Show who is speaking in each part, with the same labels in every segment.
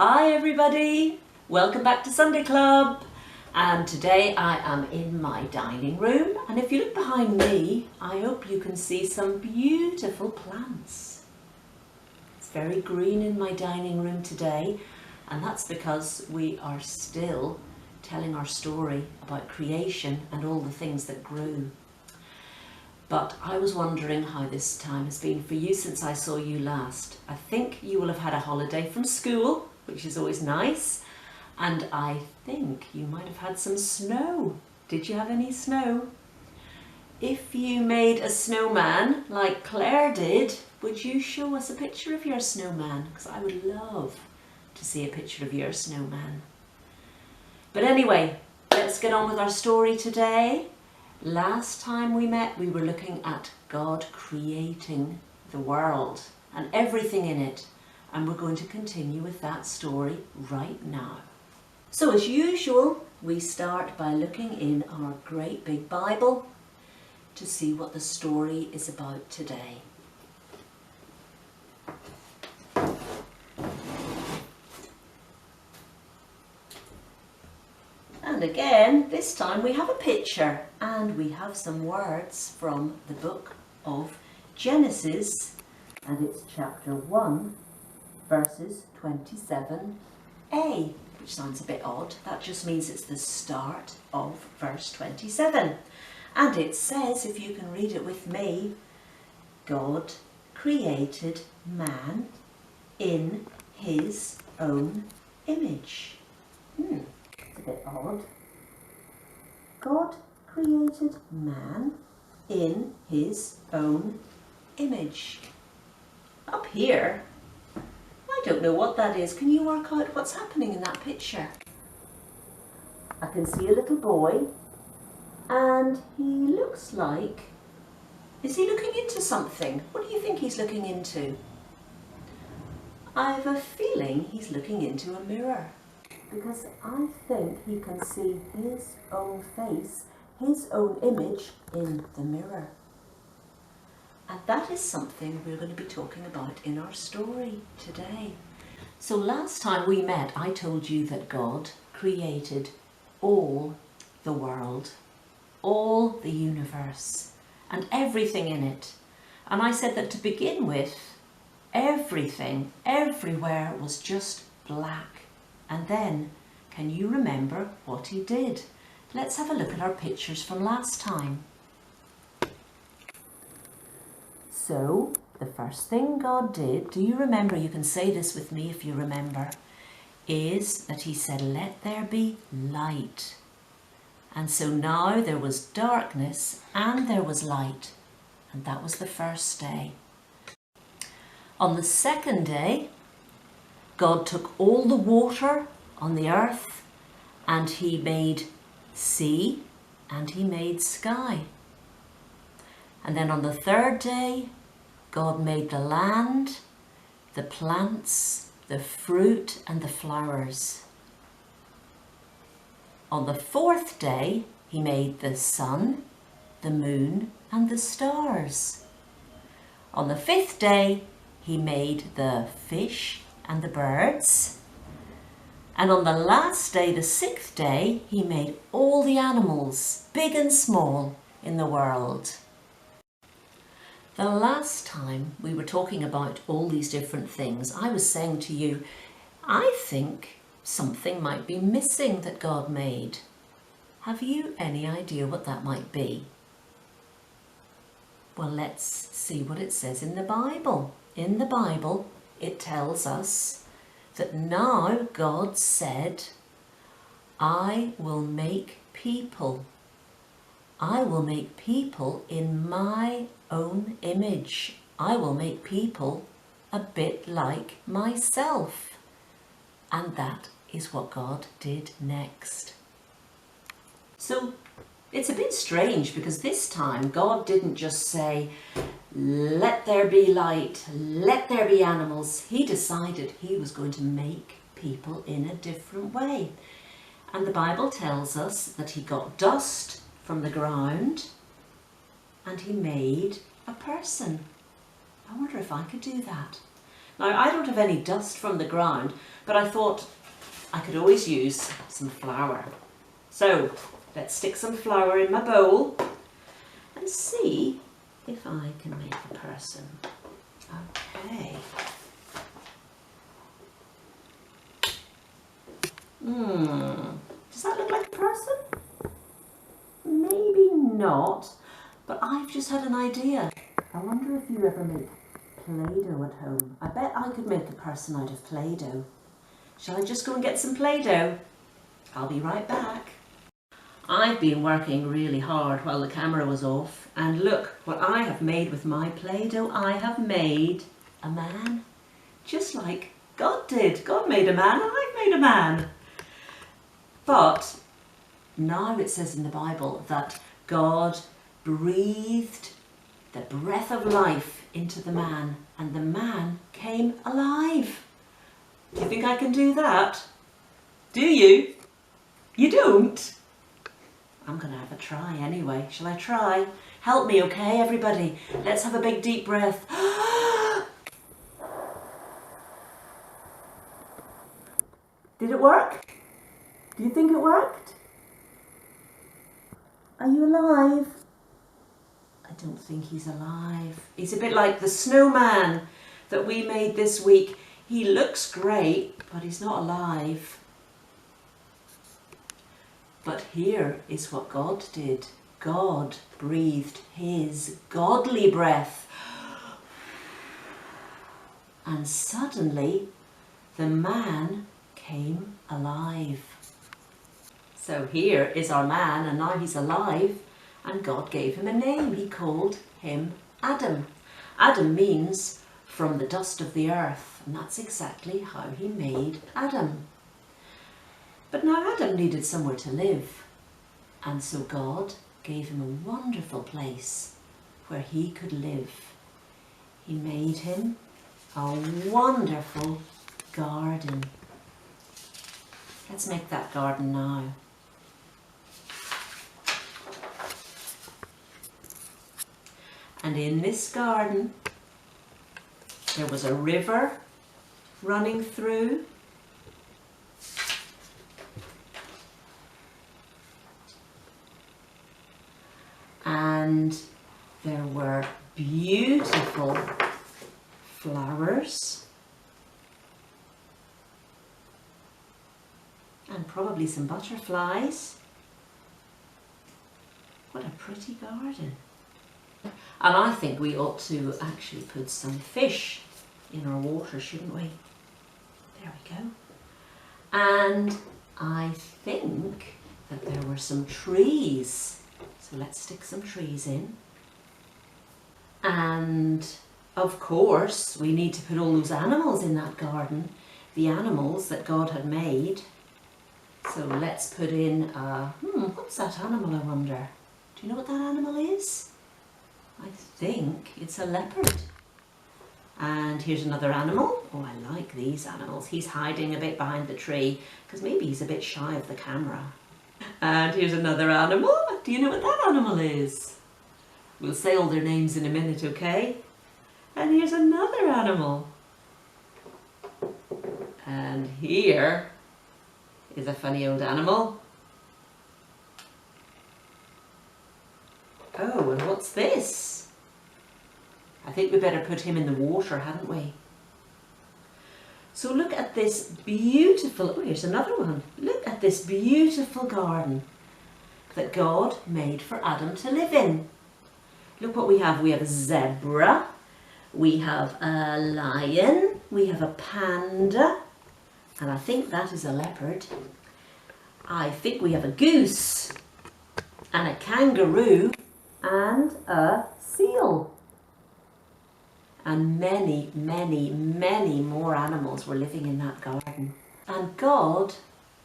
Speaker 1: Hi everybody, welcome back to Sunday Club, and today I am in my dining room, and if you look behind me I hope you can see some beautiful plants. It's very green in my dining room today, and that's because we are still telling our story about creation and all the things that grew. But I was wondering how this time has been for you since I saw you last. I think you will have had a holiday from school, which is always nice, and I think you might have had some snow. Did you have any snow? If you made a snowman like Claire did, would you show us a picture of your snowman? Because I would love to see a picture of your snowman. But anyway, let's get on with our story today. Last time we met, we were looking at God creating the world and everything in it, and we're going to continue with that story right now. So as usual, we start by looking in our great big Bible to see what the story is about today. And again, this time we have a picture and we have some words from the book of Genesis, and it's chapter 1, verses 27a, which sounds a bit odd. That just means it's the start of verse 27. And it says, if you can read it with me, God created man in his own image. It's a bit odd. God created man in his own image. Up here, I don't know what that is. Can you work out what's happening in that picture? I can see a little boy, and he looks like, is he looking into something? What do you think he's looking into? I have a feeling he's looking into a mirror, because I think he can see his own face, his own image in the mirror. And that is something we're going to be talking about in our story today. So last time we met, I told you that God created all the world, all the universe, and everything in it. And I said that to begin with, everything, everywhere was just black. And then, can you remember what he did? Let's have a look at our pictures from last time. So, the first thing God did, do you remember, you can say this with me if you remember, is that he said, let there be light. And so now there was darkness and there was light. And that was the first day. On the second day, God took all the water on the earth and he made sea and he made sky. And then on the third day, God made the land, the plants, the fruit and the flowers. On the fourth day, he made the sun, the moon and the stars. On the fifth day, he made the fish and the birds. And on the last day, the sixth day, he made all the animals, big and small, in the world. The last time we were talking about all these different things, I was saying to you, I think something might be missing that God made. Have you any idea what that might be? Well, let's see what it says in the Bible. In the Bible, it tells us that now God said, I will make people. I will make people in my own image. I will make people a bit like myself. And that is what God did next. So it's a bit strange because this time God didn't just say, let there be light, let there be animals. He decided he was going to make people in a different way. And the Bible tells us that he got dust from the ground and he made a person. I wonder if I could do that. Now, I don't have any dust from the ground, but I thought I could always use some flour. So let's stick some flour in my bowl and see if I can make a person. Okay. Does that look like a person? Maybe not, but I've just had an idea. I wonder if you ever make Play-Doh at home. I bet I could make a person out of Play-Doh. Shall I just go and get some Play-Doh? I'll be right back. I've been working really hard while the camera was off, and look what I have made with my Play-Doh. I have made a man, just like God did. God made a man and I've made a man. But now it says in the Bible that God breathed the breath of life into the man and the man came alive. Do you think I can do that? Do you? You don't? I'm going to have a try anyway. Shall I try? Help me, okay, everybody? Let's have a big deep breath. Did it work? Do you think it worked? Are you alive? I don't think he's alive. He's a bit like the snowman that we made this week. He looks great, but he's not alive. But here is what God did. God breathed his godly breath. And suddenly the man came alive. So here is our man, and now he's alive, and God gave him a name. He called him Adam. Adam means from the dust of the earth, and that's exactly how he made Adam. But now Adam needed somewhere to live, and so God gave him a wonderful place where he could live. He made him a wonderful garden. Let's make that garden now. And in this garden, there was a river running through. And there were beautiful flowers. And probably some butterflies. What a pretty garden. And I think we ought to actually put some fish in our water, shouldn't we? There we go. And I think that there were some trees. So let's stick some trees in. And of course, we need to put all those animals in that garden. The animals that God had made. So let's put in, what's that animal, I wonder? Do you know what that animal is? I think it's a leopard. And here's another animal. Oh, I like these animals. He's hiding a bit behind the tree because maybe he's a bit shy of the camera. And here's another animal. Do you know what that animal is? We'll say all their names in a minute, okay? And here's another animal. And here is a funny old animal. Oh, and what's this? I think we better put him in the water, hadn't we? So look at this beautiful, oh, here's another one. Look at this beautiful garden that God made for Adam to live in. Look what we have. We have a zebra, we have a lion, we have a panda, and I think that is a leopard. I think we have a goose, and a kangaroo, and a seal. And many, many, many more animals were living in that garden. And God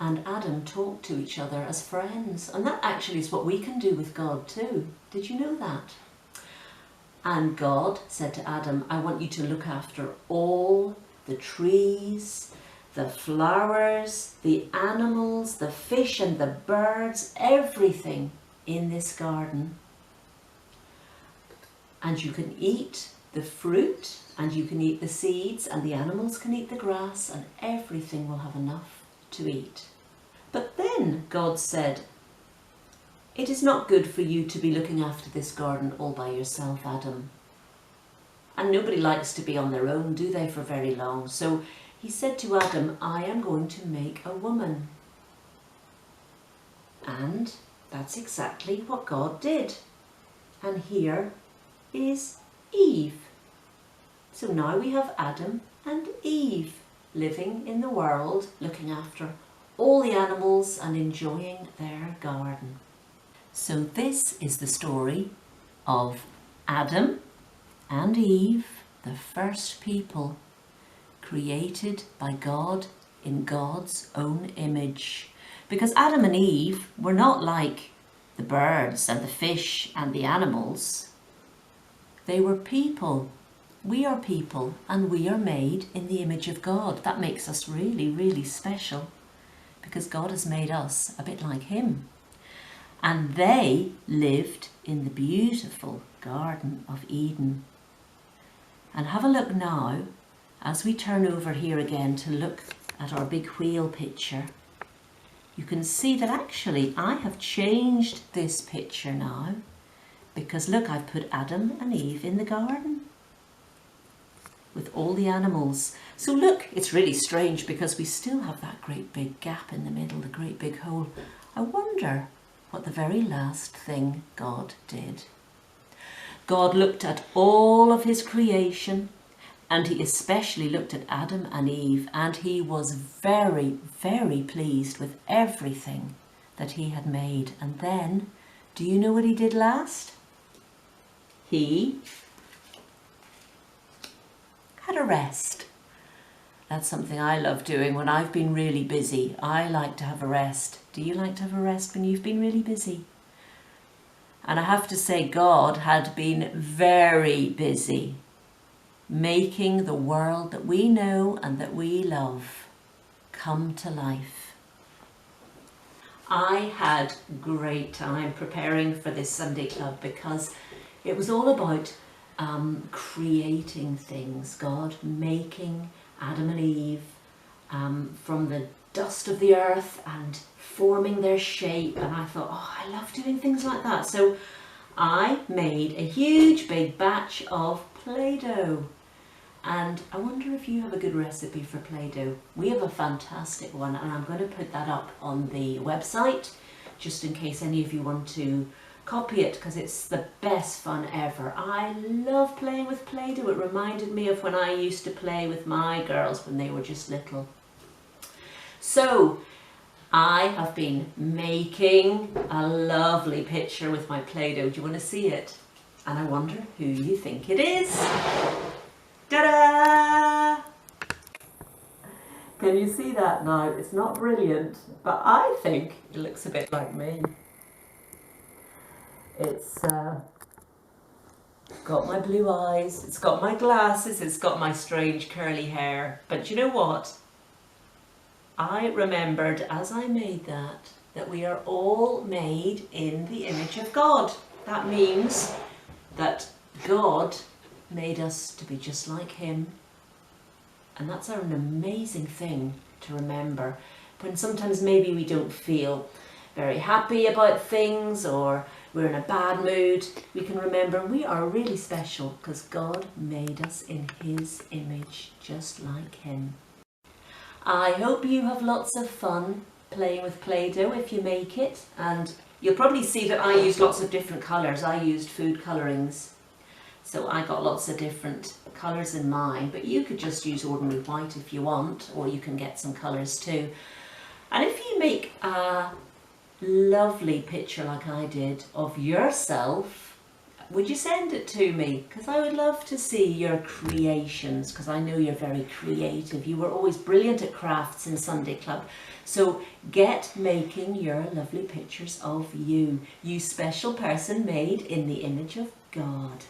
Speaker 1: and Adam talked to each other as friends. And that actually is what we can do with God too. Did you know that? And God said to Adam, I want you to look after all the trees, the flowers, the animals, the fish and the birds, everything in this garden. And you can eat the fruit, and you can eat the seeds, and the animals can eat the grass, and everything will have enough to eat. But then God said, "It is not good for you to be looking after this garden all by yourself, Adam." And nobody likes to be on their own, do they, for very long? So he said to Adam, "I am going to make a woman." And that's exactly what God did. And here is Eve. So now we have Adam and Eve living in the world, looking after all the animals and enjoying their garden. So this is the story of Adam and Eve, the first people created by God in God's own image. Because Adam and Eve were not like the birds and the fish and the animals. They were people. We are people, and we are made in the image of God. That makes us really, really special, because God has made us a bit like him. And they lived in the beautiful Garden of Eden. And have a look now, as we turn over here again to look at our big wheel picture. You can see that actually I have changed this picture now, because look, I've put Adam and Eve in the garden with all the animals. So look, it's really strange because we still have that great big gap in the middle, the great big hole. I wonder what the very last thing God did. God looked at all of his creation, and he especially looked at Adam and Eve, and he was very, very pleased with everything that he had made. And then, do you know what he did last? He had a rest. That's something I love doing when I've been really busy. I like to have a rest. Do you like to have a rest when you've been really busy? And I have to say, God had been very busy making the world that we know and that we love come to life. I had a great time preparing for this Sunday Club because it was all about creating things. God making Adam and Eve from the dust of the earth and forming their shape, and I thought, oh, I love doing things like that. So I made a huge big batch of Play-Doh, and I wonder if you have a good recipe for Play-Doh. We have a fantastic one, and I'm going to put that up on the website just in case any of you want to copy it, because it's the best fun ever. I love playing with Play-Doh. It reminded me of when I used to play with my girls when they were just little. So I have been making a lovely picture with my Play-Doh. Do you want to see it? And I wonder who you think it is. Ta-da! Can you see that now? It's not brilliant, but I think it looks a bit like me. It's got my blue eyes, it's got my glasses, it's got my strange curly hair. But you know what? I remembered as I made that we are all made in the image of God. That means that God made us to be just like him. And that's an amazing thing to remember. When sometimes maybe we don't feel very happy about things, or we're in a bad mood, we can remember we are really special because God made us in his image, just like him. I hope you have lots of fun playing with Play-Doh if you make it, and you'll probably see that I used lots of different colours. I used food colourings, so I got lots of different colours in mine, but you could just use ordinary white if you want, or you can get some colours too. And if you make a lovely picture like I did of yourself, would you send it to me? Because I would love to see your creations, because I know you're very creative. You were always brilliant at crafts in Sunday Club. So get making your lovely pictures of you, you special person made in the image of God.